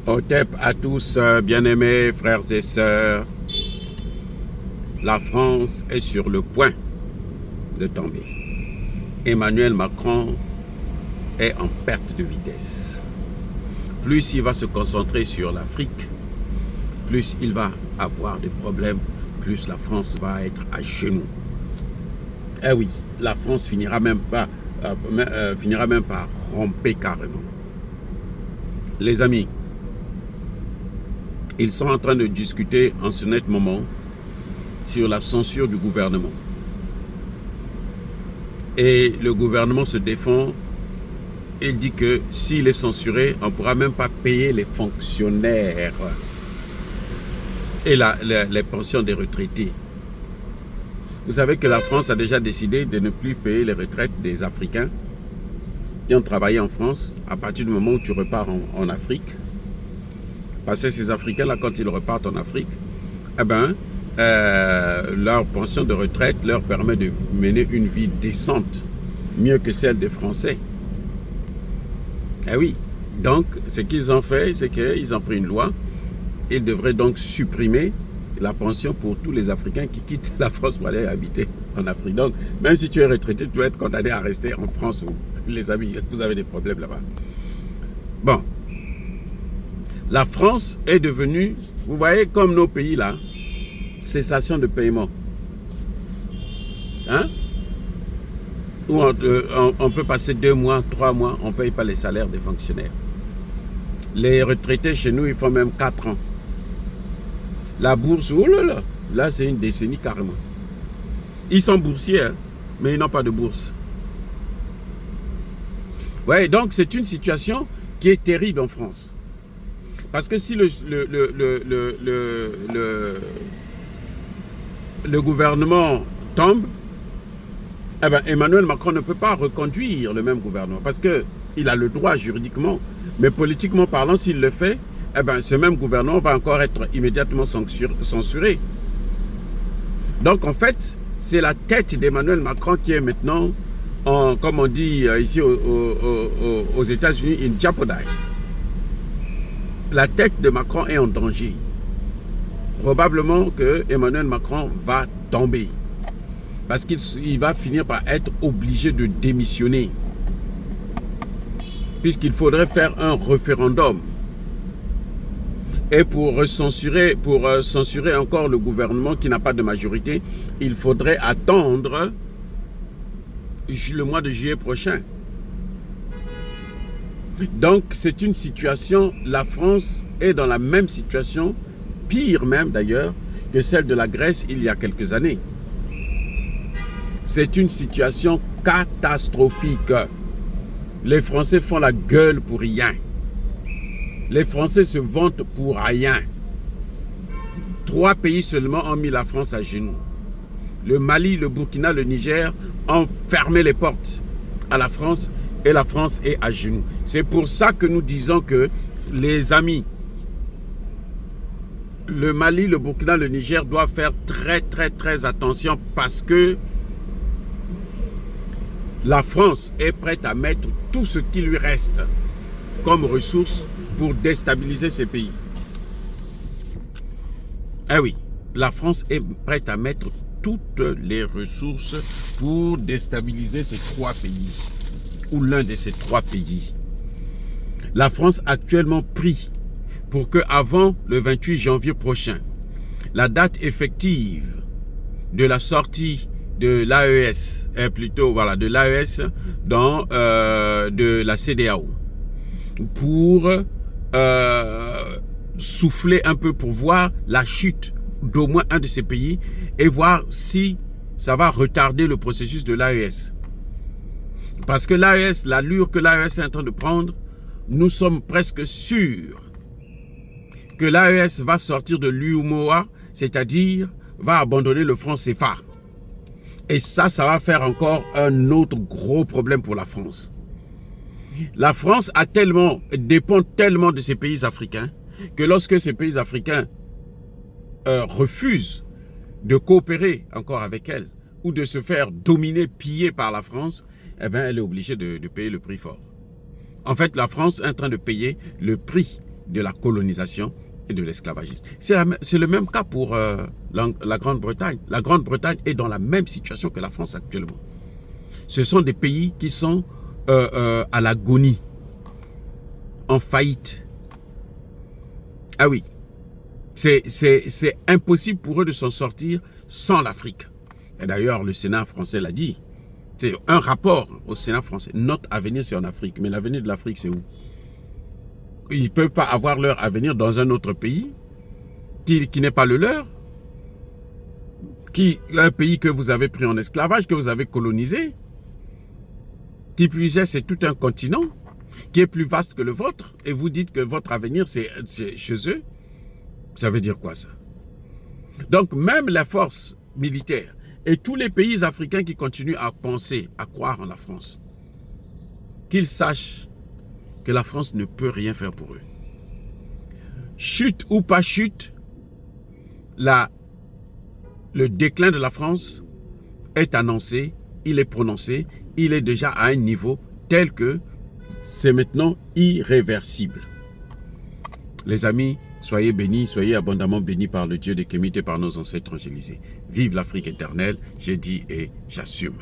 Otep à tous, bien-aimés frères et sœurs. La France est sur le point de tomber. Emmanuel Macron est en perte de vitesse. Plus il va se concentrer sur l'Afrique, plus il va avoir des problèmes, plus la France va être à genoux. Eh oui, la France finira même par romper carrément. Les amis, ils sont en train de discuter en ce net moment sur la censure du gouvernement. Et le gouvernement se défend et dit que s'il est censuré, on ne pourra même pas payer les fonctionnaires et les pensions des retraités. Vous savez que la France a déjà décidé de ne plus payer les retraites des Africains qui ont travaillé en France à partir du moment où tu repars en Afrique. Parce que ces Africains-là, quand ils repartent en Afrique, eh ben, leur pension de retraite leur permet de mener une vie décente, mieux que celle des Français. Eh oui, donc ce qu'ils ont fait, c'est qu'ils ont pris une loi. Ils devraient donc supprimer la pension pour tous les Africains qui quittent la France pour aller habiter en Afrique. Donc, même si tu es retraité, tu dois être condamné à rester en France. Les amis, vous avez des problèmes là-bas. Bon. La France est devenue, vous voyez, comme nos pays là, cessation de paiement. Hein? Où on peut passer 2 mois, 3 mois, on ne paye pas les salaires des fonctionnaires. Les retraités chez nous, ils font même 4 ans. La bourse, oh là, c'est une décennie carrément. Ils sont boursiers, hein, mais ils n'ont pas de bourse. Ouais, donc c'est une situation qui est terrible en France. Parce que si le gouvernement tombe, eh ben Emmanuel Macron ne peut pas reconduire le même gouvernement. Parce qu'il a le droit juridiquement, mais politiquement parlant, s'il le fait, eh ben ce même gouvernement va encore être immédiatement censuré. Donc en fait, c'est la tête d'Emmanuel Macron qui est maintenant, comme on dit ici aux États-Unis, in jeopardy. La tête de Macron est en danger. Probablement que Emmanuel Macron va tomber. Parce qu'il va finir par être obligé de démissionner. Puisqu'il faudrait faire un référendum. Et pour censurer encore le gouvernement qui n'a pas de majorité, il faudrait attendre le mois de juillet prochain. Donc c'est une situation, la France est dans la même situation, pire même d'ailleurs, que celle de la Grèce il y a quelques années. C'est une situation catastrophique. Les Français font la gueule pour rien. Les Français se vantent pour rien. 3 pays seulement ont mis la France à genoux. Le Mali, le Burkina, le Niger ont fermé les portes à la France et la France est à genoux. C'est pour ça que nous disons que, les amis, le Mali, le Burkina, le Niger doivent faire très attention parce que la France est prête à mettre tout ce qui lui reste comme ressources pour déstabiliser ces pays. Ah oui, la France est prête à mettre toutes les ressources pour déstabiliser ces 3 pays, ou l'un de ces 3 pays. La France actuellement prie pour que avant le 28 janvier prochain, la date effective de la sortie de l'AES, de l'AES de la CEDEAO, pour souffler un peu, pour voir la chute d'au moins un de ces pays et voir si ça va retarder le processus de l'AES. Parce que l'AES, l'allure que l'AES est en train de prendre, nous sommes presque sûrs que l'AES va sortir de l'UMOA, c'est-à-dire va abandonner le franc CFA. Et ça va faire encore un autre gros problème pour la France. La France dépend tellement de ces pays africains que lorsque ces pays africains refusent de coopérer encore avec elle ou de se faire dominer, piller par la France, eh bien, elle est obligée de payer le prix fort. En fait, la France est en train de payer le prix de la colonisation et de l'esclavagisme. C'est le même cas pour la Grande-Bretagne. La Grande-Bretagne est dans la même situation que la France actuellement. Ce sont des pays qui sont à l'agonie, en faillite. Ah oui, c'est impossible pour eux de s'en sortir sans l'Afrique. Et d'ailleurs, le Sénat français l'a dit. C'est un rapport au Sénat français. Notre avenir, c'est en Afrique. Mais l'avenir de l'Afrique, c'est où? Ils ne peuvent pas avoir leur avenir dans un autre pays qui n'est pas le leur. Un pays que vous avez pris en esclavage, que vous avez colonisé. Qui plus est, c'est tout un continent qui est plus vaste que le vôtre. Et vous dites que votre avenir, c'est chez eux. Ça veut dire quoi, ça? Donc, même la force militaire et tous les pays africains qui continuent à penser, à croire en la France, qu'ils sachent que la France ne peut rien faire pour eux. Chute ou pas chute, le déclin de la France est annoncé, il est prononcé, il est déjà à un niveau tel que c'est maintenant irréversible. Les amis, soyez bénis, soyez abondamment bénis par le Dieu des Kémites et par nos ancêtres angélisés. Vive l'Afrique éternelle, j'ai dit et j'assume.